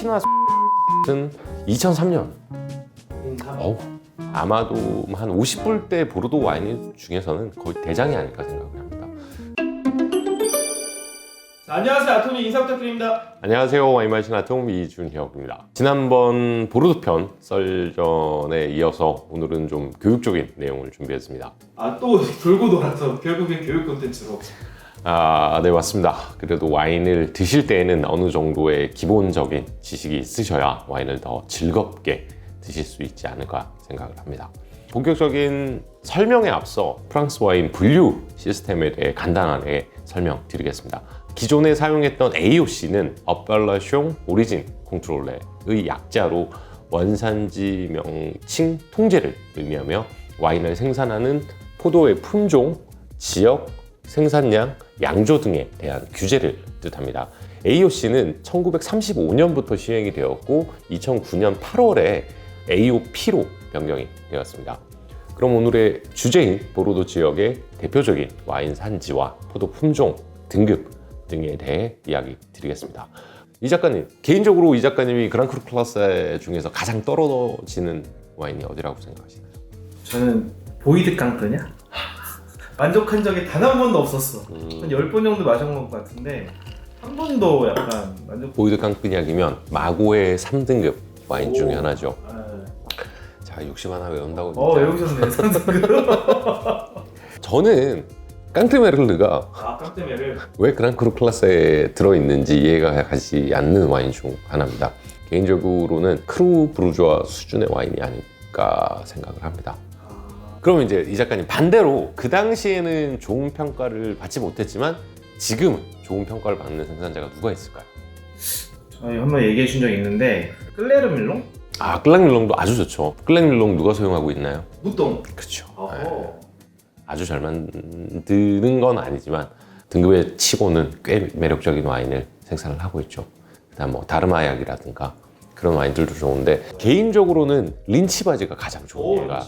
피나는 2003년. 아마도 한 50불대 보르도 와인 중에서는 거의 대장이 아닐까 생각을 합니다. 안녕하세요, 아토니 인사 부탁드립니다. 안녕하세요, 와인 마신 아톰 이준혁입니다. 지난번 보르도 편 썰전에 이어서 오늘은 좀 교육적인 내용을 준비했습니다. 또 돌고 돌아서 결국엔 교육 콘텐츠로. 네, 맞습니다. 그래도 와인을 드실 때에는 어느 정도의 기본적인 지식이 있으셔야 와인을 더 즐겁게 드실 수 있지 않을까 생각을 합니다. 본격적인 설명에 앞서 프랑스 와인 분류 시스템에 대해 간단하게 설명드리겠습니다. 기존에 사용했던 AOC는 Appellation Origin Control의 약자로 원산지 명칭 통제를 의미하며 와인을 생산하는 포도의 품종, 지역, 생산량, 양조 등에 대한 규제를 뜻합니다. AOC는 1935년부터 시행이 되었고 2009년 8월에 AOP로 변경이 되었습니다. 그럼 오늘의 주제인 보르도 지역의 대표적인 와인 산지와 포도 품종, 등급 등에 대해 이야기 드리겠습니다. 이 작가님, 개인적으로 이 작가님이 그랑크루 클라세 중에서 가장 떨어지는 와인이 어디라고 생각하시나요? 저는 보이드 깡크냐? 만족한 적이 단 한 번도 없었어. 한 10번 정도 마셔본 것 같은데 한 번도 약간 만족. 보이드 깡크냐이면 마고의 3등급 와인 중에 하나죠. 자, 60 하나 외운다고. 외우셨네. 3등급. 저는 깡테메르르가 깡테메르 왜 그랑크루 클라스에 들어있는지 이해가 가지 않는 와인 중 하나입니다. 개인적으로는 크루 부르주아 수준의 와인이 아닐까 생각을 합니다. 그러면 이제 이 작가님 반대로 그 당시에는 좋은 평가를 받지 못했지만 지금은 좋은 평가를 받는 생산자가 누가 있을까요? 저희 한번 얘기해 준 적이 있는데 클레르밀롱? 클랑밀롱도 아주 좋죠. 클랑밀롱 누가 소유하고 있나요? 무똥. 그렇죠. 아주 잘 만드는 건 아니지만 등급에 치고는 꽤 매력적인 와인을 생산을 하고 있죠. 그다음 뭐 다르마약이라든가 그런 와인들도 좋은데 개인적으로는 린치바지가 가장 좋은 예가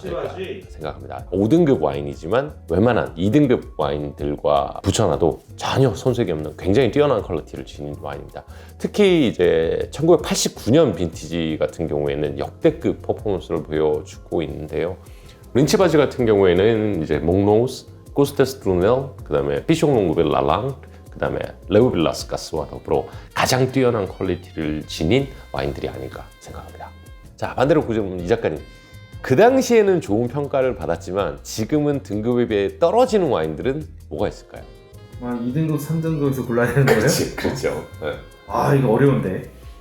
생각합니다. 5등급 와인이지만 웬만한 2등급 와인들과 붙여놔도 전혀 손색이 없는 굉장히 뛰어난 퀄리티를 지닌 와인입니다. 특히 이제 1989년 빈티지 같은 경우에는 역대급 퍼포먼스를 보여주고 있는데요. 린치바지 같은 경우에는 이제 몽로우스, 코스테스트루넬, 그 다음에 피숑롱구벨 라랑, 그 다음에 레오빌라스카스와 더불어 가장 뛰어난 퀄리티를 지닌 와인들이 아닐까 생각합니다. 자, 반대로 보자면 이 작가님, 그 당시에는 좋은 평가를 받았지만 지금은 등급에 비해 떨어지는 와인들은 뭐가 있을까요? 2등급, 3등급에서 골라야 되는 거예요? 그렇죠. 네. 이거 어려운데.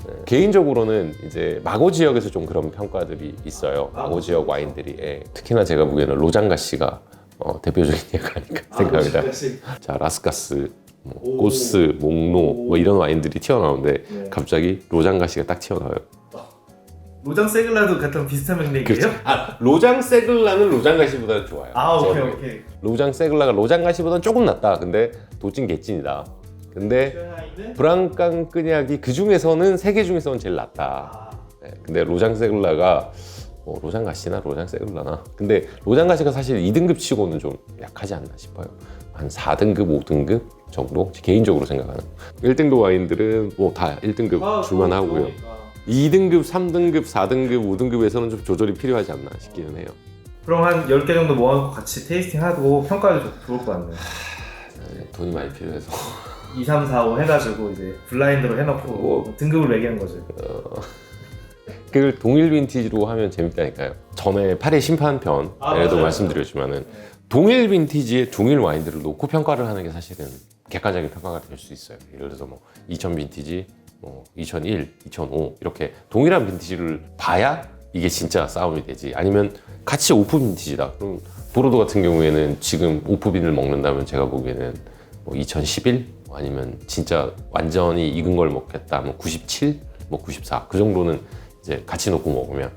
네. 개인적으로는 이제 마고 지역에서 좀 그런 평가들이 있어요. 마고 지역 와인들이. 특히나 제가 보기에는 로장가시가 대표적인 예가 아닐까 생각합니다. 자, 라스카스, 코스, 몽로 뭐 이런 와인들이 튀어나오는데 갑자기 로장가시가 딱 튀어나와요. 로장 세글라도 같은 비슷한 맥락이에요? 그렇죠. 로장 세글라는 로장가시보다 좋아요. 오케이. 로장 세글라가 로장가시보다는 조금 낫다. 근데 도찐 개찐이다. 근데 브랑깡 끄냑이 그 중에서는 세 개 중에서는 제일 낫다. 근데 로장 세글라가 로장가시나 로장 세글라나. 근데 로장가시가 사실 2등급 치고는 좀 약하지 않나 싶어요. 한 4등급, 5등급 정도 개인적으로 생각하는. 1등급 와인들은 다 1등급 줄만 하고요. 2등급, 3등급, 4등급, 5등급에서는 좀 조절이 필요하지 않나 싶기는 해요. 그럼 한 10개 정도 모아놓고 같이 테이스팅 하고 평가도 좋을 것 같네요. 돈이 많이 필요해서 2, 3, 4, 5 해가지고 이제 블라인드로 해놓고 등급을 매기는 거죠. 그걸 동일 빈티지로 하면 재밌다니까요. 전에 8회 심판편에도 말씀드렸지만은 동일 빈티지의 동일 와인들을 놓고 평가를 하는 게 사실은 객관적인 평가가 될 수 있어요. 예를 들어서 2000 빈티지, 2001, 2005 이렇게 동일한 빈티지를 봐야 이게 진짜 싸움이 되지. 아니면 같이 오프 빈티지다. 그럼 보르도 같은 경우에는 지금 오프빈을 먹는다면 제가 보기에는 2011 아니면 진짜 완전히 익은 걸 먹겠다. 97, 94 그 정도는 이제 같이 놓고 먹으면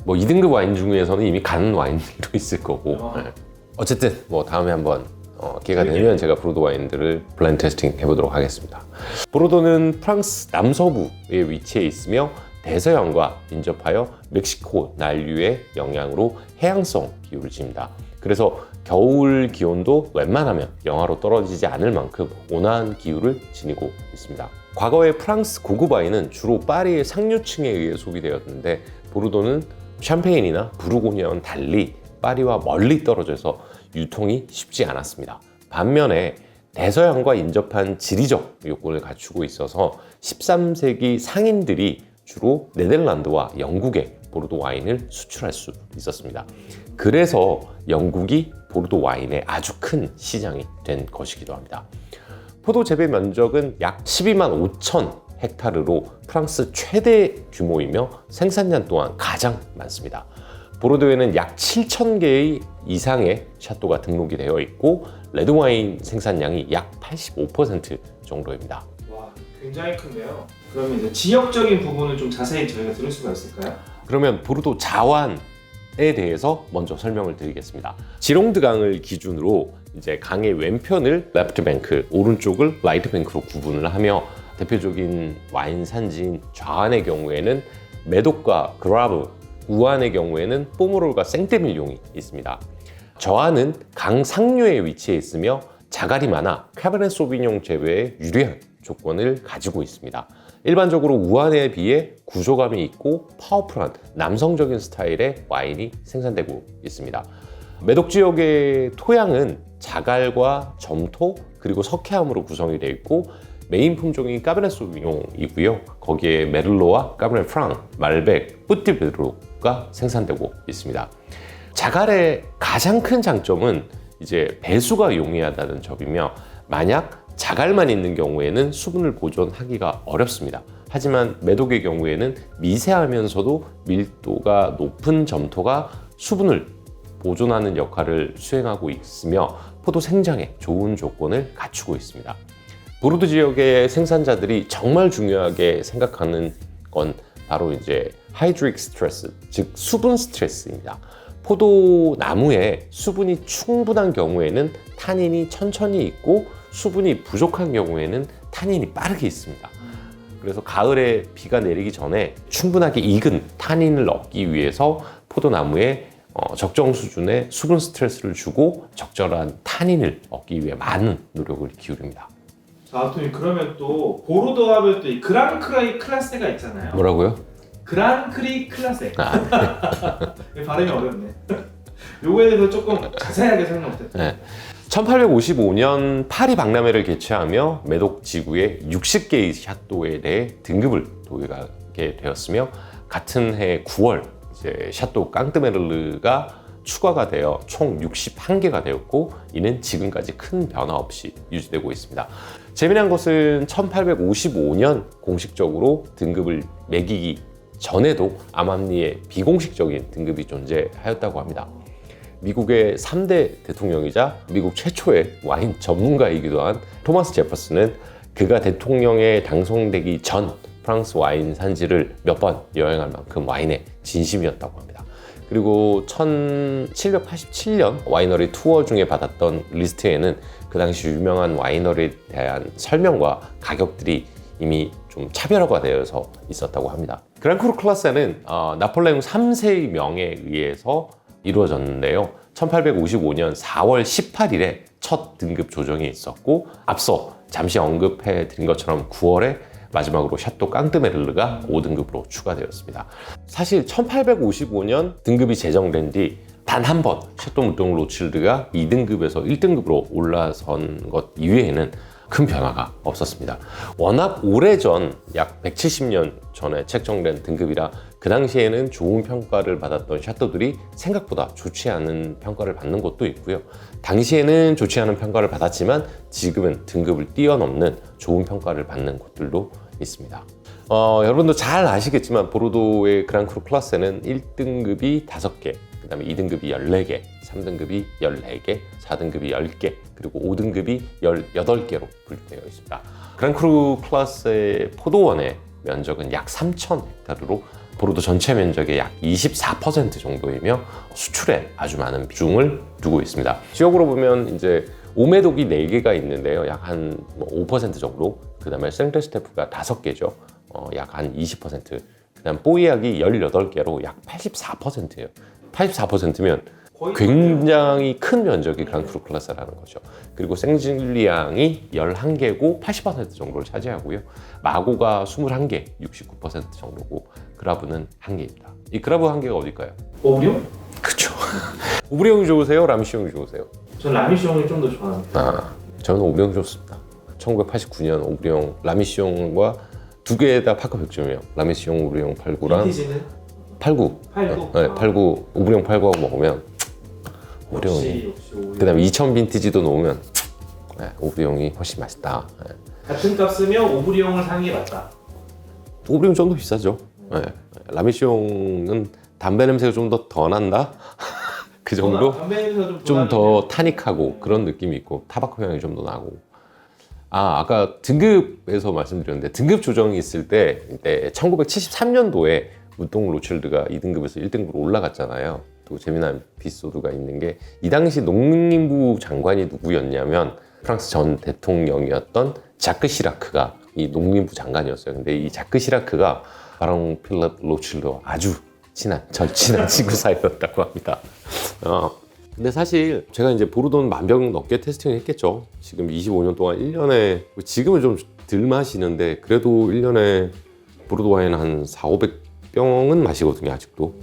2등급 와인 중에서는 이미 간 와인도 있을 거고. 어쨌든 다음에 한번 기회가 되면 제가 보르도 와인들을 블라인드 테스팅 해보도록 하겠습니다. 보르도는 프랑스 남서부에 위치해 있으며 대서양과 인접하여 멕시코 난류의 영향으로 해양성 기후를 지닙니다. 그래서 겨울 기온도 웬만하면 영하로 떨어지지 않을 만큼 온화한 기후를 지니고 있습니다. 과거의 프랑스 고급 와인은 주로 파리의 상류층에 의해 소비되었는데 보르도는 샴페인이나 부르고뉴와는 달리 파리와 멀리 떨어져서 유통이 쉽지 않았습니다. 반면에 대서양과 인접한 지리적 요건을 갖추고 있어서 13세기 상인들이 주로 네덜란드와 영국에 보르도 와인을 수출할 수 있었습니다. 그래서 영국이 보르도 와인의 아주 큰 시장이 된 것이기도 합니다. 포도 재배 면적은 약 12만 5천 헥타르로 프랑스 최대 규모이며 생산량 또한 가장 많습니다. 보르도에는 약 7천 개의 이상의 샤또가 등록이 되어 있고 레드와인 생산량이 약 85% 정도입니다. 와, 굉장히 큰데요. 그러면 이제 지역적인 부분을 좀 자세히 저희가 들을 수가 있을까요? 그러면 보르도 자완에 대해서 먼저 설명을 드리겠습니다. 지롱드 강을 기준으로 이제 강의 왼편을 레프트 뱅크, 오른쪽을 라이트 뱅크로 구분을 하며 대표적인 와인 산지인 좌안의 경우에는 메독과 그라브, 우안의 경우에는 포모롤과 생테밀룡이 있습니다. 저안은 강 상류에 위치해 있으며 자갈이 많아 카베르네 소비뇽 재배에 유리한 조건을 가지고 있습니다. 일반적으로 우안에 비해 구조감이 있고 파워풀한 남성적인 스타일의 와인이 생산되고 있습니다. 메독 지역의 토양은 자갈과 점토 그리고 석회암으로 구성이 되어 있고 메인 품종이 까베르네 소비뇽이고요. 거기에 메를로와 까베르네 프랑, 말백, 뿌띠베르가 생산되고 있습니다. 자갈의 가장 큰 장점은 이제 배수가 용이하다는 점이며 만약 자갈만 있는 경우에는 수분을 보존하기가 어렵습니다. 하지만 메독의 경우에는 미세하면서도 밀도가 높은 점토가 수분을 보존하는 역할을 수행하고 있으며 포도 생장에 좋은 조건을 갖추고 있습니다. 보르도 지역의 생산자들이 정말 중요하게 생각하는 건 바로 이제 하이드릭 스트레스, 즉 수분 스트레스입니다. 포도 나무에 수분이 충분한 경우에는 타닌이 천천히 있고 수분이 부족한 경우에는 타닌이 빠르게 있습니다. 그래서 가을에 비가 내리기 전에 충분하게 익은 타닌을 얻기 위해서 포도나무에 적정 수준의 수분 스트레스를 주고 적절한 타닌을 얻기 위해 많은 노력을 기울입니다. 자, 아토님 그러면 또 보르도 하면 또 이 그랑크리 클라세가 있잖아요. 뭐라고요? 그랑크리 클라세. 발음이 어렵네. 요거에 대해서 조금 자세하게 설명 부탁드립니다. 네. 1855년 파리 박람회를 개최하며 메독 지구의 60개의 샤또에 대해 등급을 도입하게 되었으며 같은 해 9월 이제 샤또 깡뜨메르르가 추가가 되어 총 61개가 되었고 이는 지금까지 큰 변화 없이 유지되고 있습니다. 재미난 것은 1855년 공식적으로 등급을 매기기 전에도 암암리에 비공식적인 등급이 존재하였다고 합니다. 미국의 3대 대통령이자 미국 최초의 와인 전문가이기도 한 토마스 제퍼슨은 그가 대통령에 당선되기 전 프랑스 와인 산지를 몇 번 여행할 만큼 와인에 진심이었다고 합니다. 그리고 1787년 와이너리 투어 중에 받았던 리스트에는 그 당시 유명한 와이너리에 대한 설명과 가격들이 이미 좀 차별화가 되어서 있었다고 합니다. 그랑크루 클라세는 나폴레옹 3세의 명에 의해서 이루어졌는데요. 1855년 4월 18일에 첫 등급 조정이 있었고 앞서 잠시 언급해 드린 것처럼 9월에 마지막으로 샤또 깡뜨메르르가 5등급으로 추가되었습니다. 사실 1855년 등급이 제정된 뒤 단 한 번 샤또 무똥 로칠드가 2등급에서 1등급으로 올라선 것 이외에는 큰 변화가 없었습니다. 워낙 오래전 약 170년 전에 책정된 등급이라 그 당시에는 좋은 평가를 받았던 샤또들이 생각보다 좋지 않은 평가를 받는 곳도 있고요. 당시에는 좋지 않은 평가를 받았지만 지금은 등급을 뛰어넘는 좋은 평가를 받는 곳들도 있습니다. 여러분도 잘 아시겠지만 보르도의 그랑크루 클라세는 1등급이 5개, 그 다음에 2등급이 14개, 3등급이 14개, 4등급이 10개, 그리고 5등급이 18개로 분류되어 있습니다. 그랑크루 클라스의 포도원의 면적은 약 3,000헥타르로 보르도 전체 면적의 약 24% 정도이며 수출에 아주 많은 비중을 두고 있습니다. 지역으로 보면 이제 오메독이 4개가 있는데요. 약 한 5% 정도. 그 다음에 생테스테프가 5개죠. 약 한 20%. 그 다음 뽀이약이 18개로 약 84%예요. 84%면 거의 굉장히 큰 면적이 그랑크루 클라스라는 거죠. 그리고 생질리앙이 11개고 80% 정도를 차지하고요. 마고가 21개, 69% 정도고 그라브는 1개입니다. 이 그라브 1개가 어딜까요? 오브리옹? 그쵸. 오브리옹이 좋으세요? 라미시옹이 좋으세요? 전 라미시옹을 좀 더 좋아합니다. 저는 오브리옹 좋습니다. 1989년 오브리옹 라미시옹과 두 개다 파커 100점이에요. 라미시옹 오브리옹 89랑 빈티지는? 89. 89? 네, 89 오브리옹 89하고 먹으면 오브리옹이. 역시 오브리옹. 그다음에 2000 빈티지도 놓으면 오브리옹이 훨씬 맛있다. 같은 값이면 오브리옹을 사는 게 맞다. 오브리옹 좀 더 비싸죠. 라미시옹은 담배 냄새가 좀 더 난다. 그 정도? 좀 더 타닉하고 그런 느낌이 있고 타바코 향이 좀 더 나고. 아까 등급에서 말씀드렸는데 등급 조정이 있을 때 1973년도에 무동 로칠드가 2등급에서 1등급으로 올라갔잖아요. 또 재미난 에피소드가 있는 게 이 당시 농림부 장관이 누구였냐면 프랑스 전 대통령이었던 자크 시라크가 이 농림부 장관이었어요. 근데 이 자크 시라크가 바롱 필립 로칠드와 아주 절친한 친구 사이였다고 합니다. 근데 사실 제가 이제 보르도는 만병 넘게 테스팅을 했겠죠. 지금 25년 동안 1년에 지금은 좀 덜 마시는데 그래도 1년에 보르도 와인 한 400~500병은 마시거든요 아직도.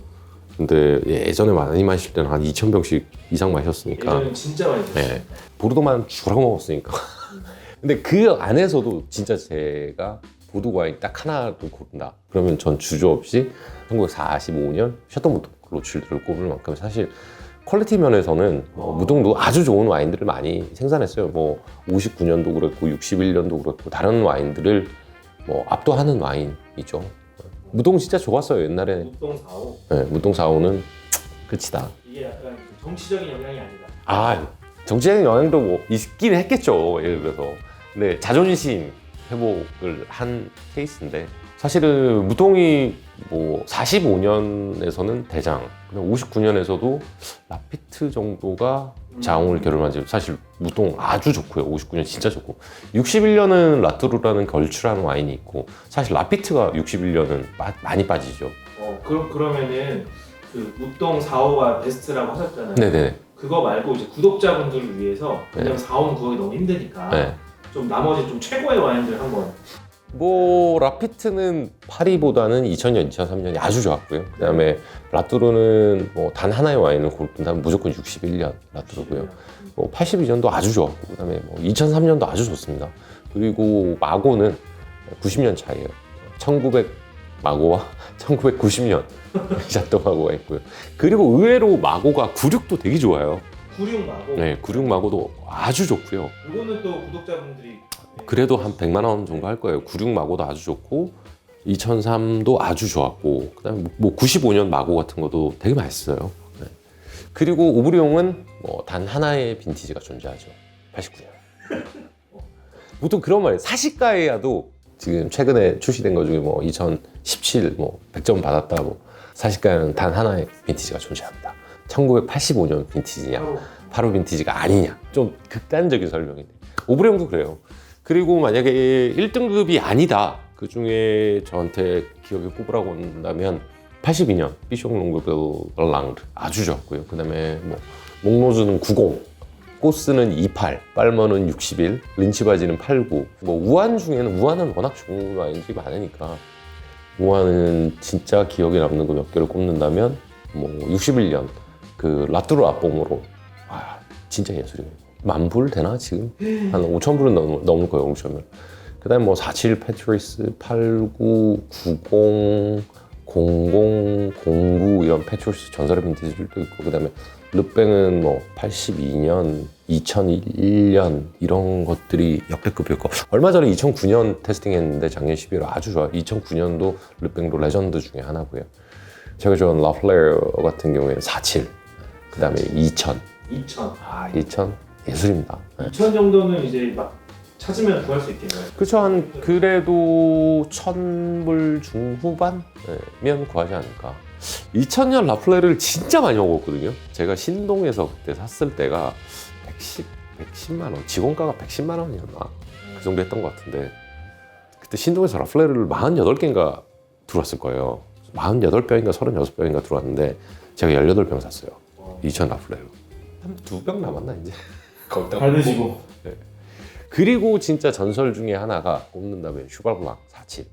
근데 예전에 많이 마실 때는 한 2000병씩 이상 마셨으니까. 예전에 진짜 많이 드셨어요. 네, 보르도만 주워 먹었으니까. 근데 그 안에서도 진짜 제가 보르도 와인 딱 하나를 고른다 그러면 전 주저없이 1945년 셔터 로칠드를 꼽을 만큼 사실 퀄리티 면에서는 무동도 아주 좋은 와인들을 많이 생산했어요. 뭐 59년도 그렇고 61년도 그렇고 다른 와인들을 뭐 압도하는 와인이죠. 무동 진짜 좋았어요 옛날에. 무동 45. 네, 무동 45는 끝이다. 이게 약간 정치적인 영향이 아니다. 정치적인 영향도 뭐 있긴 했겠죠. 예를 들어서. 근데 자존심 회복을 한 케이스인데 사실은 무동이 뭐 45년에서는 대장, 59년에서도 라피트 정도가 자웅을 겨룰만지 사실 무동 아주 좋고요. 59년 진짜 좋고 61년은 라투르라는 걸출한 와인이 있고 사실 라피트가 61년은 많이 빠지죠. 그러면은 그 무동 45가 베스트라고 하셨잖아요. 네네. 그거 말고 이제 구독자분들을 위해서 왜냐면 네. 45는 구하기 너무 힘드니까 네. 좀 나머지 좀 최고의 와인들 한번. 뭐 라피트는 파리보다는 2000년, 2003년이 아주 좋았고요. 그다음에 라뚜르는 뭐 단 하나의 와인을 고른다면 무조건 61년 라뚜르고요. 뭐 82년도 아주 좋았고 그다음에 뭐 2003년도 아주 좋습니다. 그리고 마고는 90년 차이에요. 1900 마고와 1990년 샤또 마고가 있고요. 그리고 의외로 마고가 96도 되게 좋아요. 96 마고. 네, 96 마고도 아주 좋고요. 이거는 또 구독자분들이 그래도 한 100만 원 정도 할 거예요. 96 마고도 아주 좋고 2003도 아주 좋았고 그다음에 뭐 95년 마고 같은 것도 되게 맛있어요. 네. 그리고 오브리옹은 뭐 단 하나의 빈티지가 존재하죠. 89년. 보통 그런 말이에요. 사시가에야도 지금 최근에 출시된 것 중에 뭐 2017 뭐 100점 받았다 뭐 사시가에는 단 하나의 빈티지가 존재합니다. 1985년 빈티지냐 바로 빈티지가 아니냐 좀 극단적인 설명인데 오브리옹도 그래요. 그리고 만약에 1등급이 아니다 그 중에 저한테 기억에 꼽으라고 한다면 82년 비숑 롱그빌 랑드 아주 좋았고요. 그 다음에 뭐 몽로즈는 90, 꼬스는 28, 빨머는 61, 린치바지는 89. 뭐 우한 중에는 우한은 워낙 좋은 와인들이 많으니까 우한은 진짜 기억에 남는 거 몇 개를 꼽는다면 뭐 61년 그 라뚜르 아뽕으로 진짜 예술이에요. 10,000불 되나 지금? 한 5,000불은 넘을 거예요. 5,000불. 그 다음에 뭐 47 패트리스, 89, 90, 00, 09 이런 패트리스 전설의 빈티지들도 있고 그 다음에 르뱅은 뭐 82년, 2001년 이런 것들이 역대급이었고 얼마 전에 2009년 테스팅했는데 작년 12월 아주 좋아요. 2009년도 르뱅도 레전드 중에 하나고요. 제가 좋아하는 라플레어 같은 경우에는 47, 그 다음에 2000. 2000 예술입니다. 2000 정도는 이제 막 찾으면 구할 수 있겠네요. 그렇죠. 한 그래도 1000불 중후반면 구하지 않을까. 2000년 라플레를 진짜 많이 먹었거든요. 제가 신동에서 그때 샀을 때가 110만 원, 직원가가 110만 원이었나 그 정도 했던 것 같은데 그때 신동에서 라플레를 48개인가 들어왔을 거예요. 48병인가 36병인가 들어왔는데 제가 18병 샀어요. 2000 라플레로. 한 2병 남았나 이제. 거기다 잘 드시고. 그리고 진짜 전설 중에 하나가 꼽는다면 슈발블랑 47.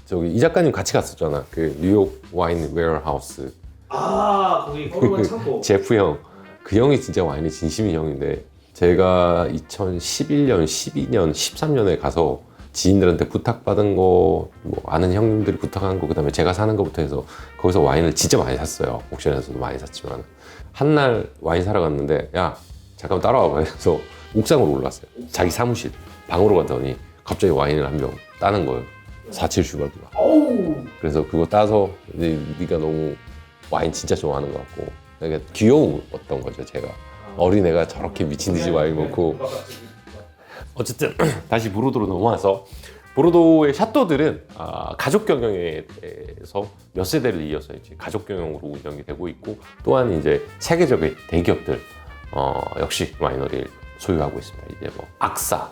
저기 이 작가님 같이 갔었잖아. 그 뉴욕 와인 웨어하우스. 아 거기 거기만 참고. 제프 형. 그 형이 진짜 와인의 진심인 형인데 제가 2011년, 12년, 13년에 가서 지인들한테 부탁받은 거, 뭐 아는 형님들이 부탁한 거, 그다음에 제가 사는 거부터 해서 거기서 와인을 진짜 많이 샀어요. 옥션에서도 많이 샀지만 한날 와인 사러 갔는데 야 잠깐만 따라와봐 해서 옥상으로 올랐어요. 자기 사무실 방으로 가더니 갑자기 와인을 한 병 따는 거예요. 47 슈발블랑. 그래서 그거 따서 이제 네가 너무 와인 진짜 좋아하는 것 같고 되게 귀여웠던 거죠. 제가 어린애가 저렇게 미친 듯이 와인 먹고. 어쨌든 다시 보르도로 넘어와서 보르도의 샤또들은 가족 경영에서 몇 세대를 이어서 이제 가족 경영으로 운영이 되고 있고 또한 이제 세계적인 대기업들 역시 와이너리를 소유하고 있습니다. 이제 뭐 악사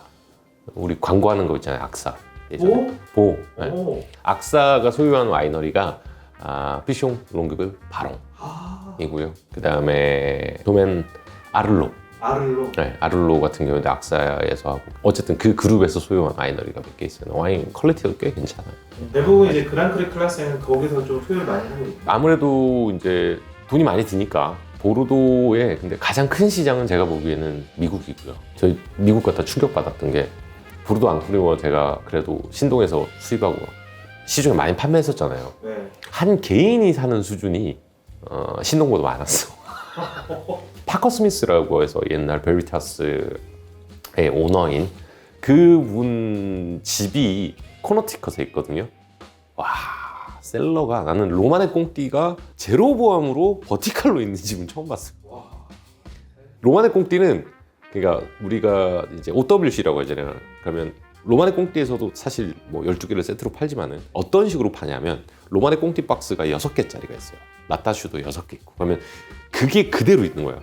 우리 광고하는 거 있잖아요. 악사 예전에 보 네. 악사가 소유하는 와이너리가 피숑 롱그브 바롱이고요. 그 다음에 도멘 아를로 네, 아를로 같은 경우에도 악사에서 하고 어쨌든 그 그룹에서 소유한 와이너리가 몇 개 있어요. 와인 퀄리티가 꽤 괜찮아요. 대부분 이제 그랑크리 클라스는 거기서 좀 소유를 많이 하고 있고. 아무래도 이제 돈이 많이 드니까 보르도의 근데 가장 큰 시장은 제가 보기에는 미국이고요. 저희 미국 갔다 충격받았던 게 보르도 앙크리워 제가 그래도 신동에서 수입하고 시중에 많이 판매했었잖아요. 네. 한 개인이 사는 수준이 신동보다 많았어. 파커 스미스라고 해서 옛날 베리타스의 오너인 그분 집이 코너티컷에 있거든요. 와 셀러가 나는 로마네 꽁띠가 제로 보암으로 버티칼로 있는 집은 처음 봤어요. 로마네 꽁띠는 그러니까 우리가 이제 OWC라고 하잖아요. 그러면 로마네 꽁띠에서도 사실 뭐 12개를 세트로 팔지만은 어떤 식으로 파냐면 로마네 꽁띠 박스가 6개짜리가 있어요. 라타슈도 6개 있고 그러면 그게 그대로 있는 거예요.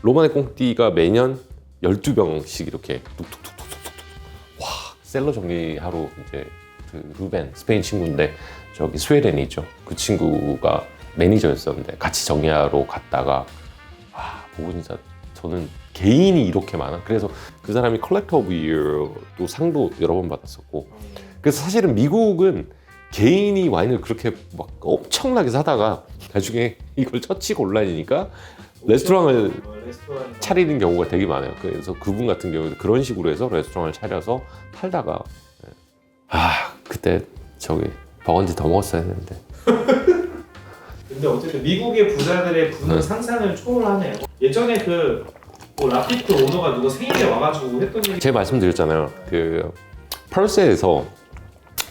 로마네 꽁띠가 매년 12병씩 이렇게 뚝뚝뚝뚝뚝 와 셀러 정리하러 이제 그 루벤 스페인 친구인데 저기 스웨덴에 있죠. 그 친구가 매니저였었는데 같이 정리하러 갔다가 와 보고 진짜 저는 개인이 이렇게 많아. 그래서 그 사람이 컬렉터 오브 이어도 상도 여러 번 받았었고 그래서 사실은 미국은 개인이 와인을 그렇게 막 엄청나게 사다가 나중에 이걸 처치고 온라인이니까 레스토랑을 차리는 경우가 되게 많아요. 그래서 그분 같은 경우도 그런 식으로 해서 레스토랑을 차려서 팔다가 그때 저기 버건디 더 먹었어야 했는데 근데 어쨌든 미국의 부자들의 부는 상상을 초월하네요. 예전에 뭐 라피트 오너가 누가 생일에 와가지고 했던 얘기 제가 말씀드렸잖아요. 그 펄세에서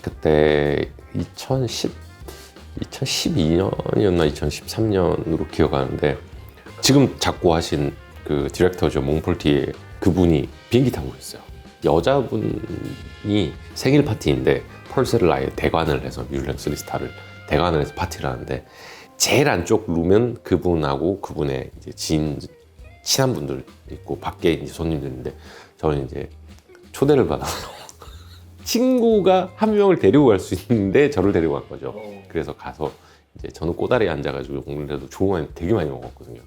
그때 2012년이었나 2013년으로 기억하는데 지금 작고하신 그 디렉터죠 몽폴티에 그분이 비행기 타고 있어요. 여자분이 생일 파티인데 펄세를 아예 대관을 해서 뮬랭 3스타를 대관을 해서 파티를 하는데 제일 안쪽 룸은 그분하고 그분의 이제 친한 분들 있고 밖에 이제 손님들인데 저는 이제 초대를 받아서 친구가 한 명을 데리고 갈 수 있는데 저를 데리고 간 거죠. 그래서 가서 이제 저는 꼬다리에 앉아가지고 오늘도 좋은 와인 되게 많이 먹었거든요.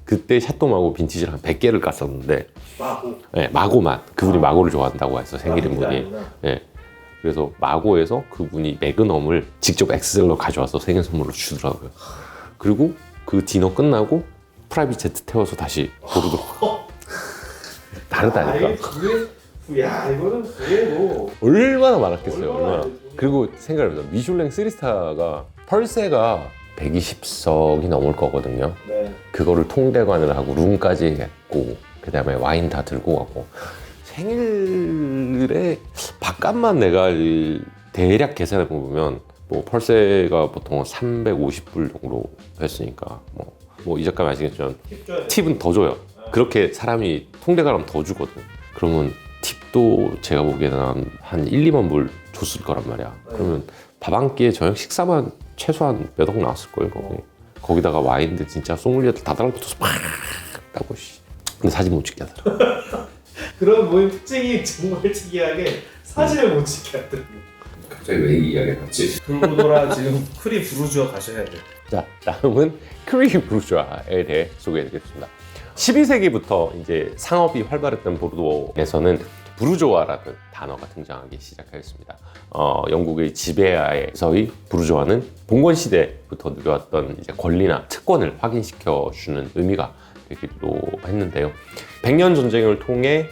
그때 샤또마고 빈티지를 한 100개를 깠었는데 네, 마고만 그분이 마고를 좋아한다고 해서 생일인 분이 네, 그래서 마고에서 그분이 매그넘을 직접 엑셀로 가져와서 생일 선물로 주더라고요. 그리고 그 디너 끝나고 프라이빗 제트 태워서 다시 보르도 다르다니까. 야 이거는 그게 뭐 얼마나 많았겠어요. 얼마나. 그리고 생각해보자. 미슐랭 3스타가 펄세가 120석이 넘을 거거든요. 네. 그거를 통대관을 하고 룸까지 했고 그 다음에 와인 다 들고 가고 생일에 밥값만 내가 대략 계산해 보면 뭐 펄세가 보통 350불 정도 했으니까 뭐 이 작가 아시겠지만 팁은 더 줘요. 그렇게 사람이 통대관하면 더 주거든. 그러면 팁도 제가 보기에는 한 1, 2만 불 줬을 거란 말이야. 그러면 밥 한 끼에 저녁 식사만 최소한 몇 억 나왔을 거예요. 거기다가 와인들 진짜 소믈리에들 다 달라붙어서 팍 따고 근데 사진 못 찍게 하더라. 그런 모임 특징이 정말 특이하게 사진을 못 찍게 하더라고. 갑자기 왜 이 이야기를 했지? 돌고 돌아 지금 크리 부르주아 가셔야 돼요. 자, 다음은 크리 부르주아에 대해 소개해드리겠습니다. 12세기부터 이제 상업이 활발했던 보르도에서는 부르주아라는 단어가 등장하기 시작하였습니다. 영국의 지배하에서의 부르주아는 봉건 시대부터 누려왔던 이제 권리나 특권을 확인시켜주는 의미가 되기도 했는데요. 100년 전쟁을 통해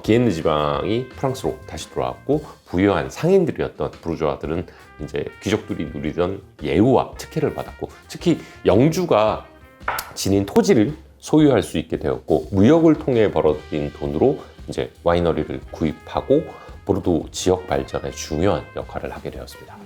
기엔느 지방이 프랑스로 다시 돌아왔고 부유한 상인들이었던 부르주아들은 이제 귀족들이 누리던 예우와 특혜를 받았고 특히 영주가 지닌 토지를 소유할 수 있게 되었고 무역을 통해 벌어들인 돈으로 이제 와이너리를 구입하고 보르도 지역 발전에 중요한 역할을 하게 되었습니다.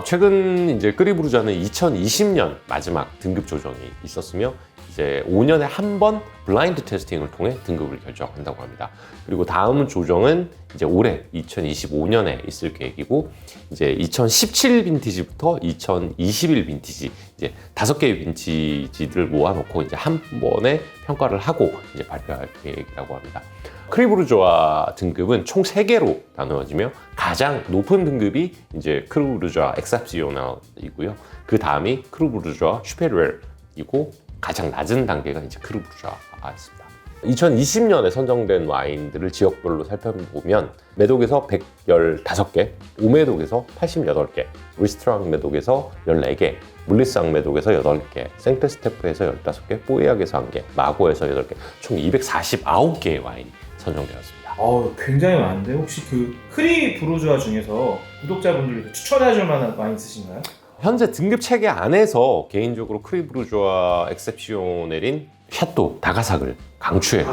최근 이제 크리 부르주아는 2020년 마지막 등급 조정이 있었으며 이제 5년에 한 번 블라인드 테스팅을 통해 등급을 결정한다고 합니다. 그리고 다음 조정은 이제 올해 2025년에 있을 계획이고 이제 2017 빈티지부터 2021 빈티지 이제 5개의 빈티지들을 모아놓고 이제 한 번에 평가를 하고 이제 발표할 계획이라고 합니다. 크리 부르주아 등급은 총 3개로 나누어지며 가장 높은 등급이 이제 크리 부르주아 엑셉시오널이고요. 그 다음이 크리 부르주아 슈페리얼이고 가장 낮은 단계가 이제 크리 부르주아였습니다. 2020년에 선정된 와인들을 지역별로 살펴보면 메독에서 115개, 오메독에서 88개, 리스트랑 메독에서 14개, 물리상 메독에서 8개, 생크스테프에서 15개, 뽀에악에서 1개, 마고에서 8개, 총 249개의 와인이 선정되었습니다. 굉장히 많은데 혹시 그 크리 부르주아 중에서 구독자분들이 추천해줄 만한 와인 있으신가요? 현재 등급 체계 안에서 개인적으로 크리 부르주아 엑셉시오넬인 샤또 다가삭을 강추해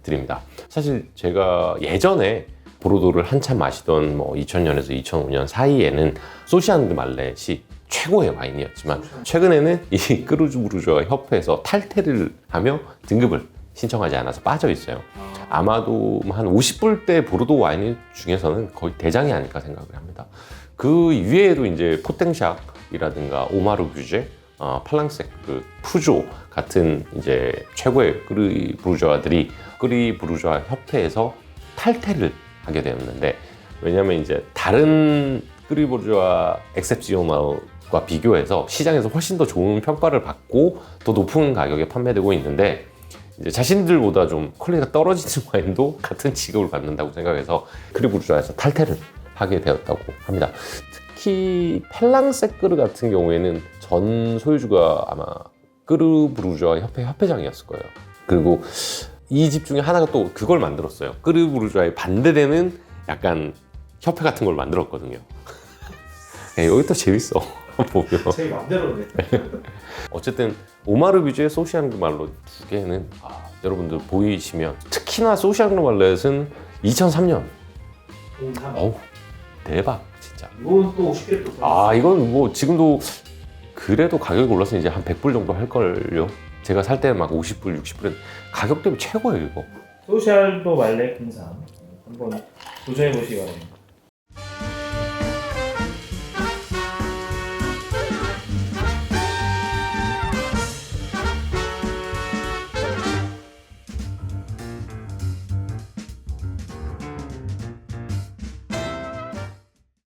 드립니다. 사실 제가 예전에 보르도를 한참 마시던 2000년에서 2005년 사이에는 소시앙드 말렛이 최고의 와인이었지만 최근에는 이 크리 부르주아 협회에서 탈퇴를 하며 등급을 신청하지 않아서 빠져 있어요. 아마도 한 50불대 보르도 와인 중에서는 거의 대장이 아닐까 생각을 합니다. 그 이외에도 이제 포땡샥이라든가 오마르 뷰제, 팔랑세크, 푸조 같은 이제 최고의 크리 부르주아들이 크리 부르주아 협회에서 탈퇴를 하게 되었는데 왜냐하면 이제 다른 크리 부르주아 엑셉시오널과 비교해서 시장에서 훨씬 더 좋은 평가를 받고 더 높은 가격에 판매되고 있는데 이제 자신들보다 좀 퀄리티가 떨어지는 와인도 같은 취급을 받는다고 생각해서 크리 부르주아에서 탈퇴를 하게 되었다고 합니다. 특히 펠랑세크르 같은 경우에는 전 소유주가 아마 크리 부르주아 협회 협회장이었을 거예요. 그리고 이 집 중에 하나가 또 그걸 만들었어요. 크리 부르주아에 반대되는 약간 협회 같은 걸 만들었거든요. 여기 또 재밌어. 보면. 제 맘대로네. 어쨌든 오마르 뷰즈의 소시앙드 말로 두 개는 여러분들 보이시면 특히나 소시앙드 말렛은 2003년. 어우 대박 진짜. 이건 또 쉽게 또. 이건 뭐 지금도 그래도 가격이 올라서 이제 한 100불 정도 할걸요. 제가 살 때는 막 50불, 60불은 가격 대비 최고예요 이거. 소셜도 말레 금상 한번 도전해 보시기 바랍니다.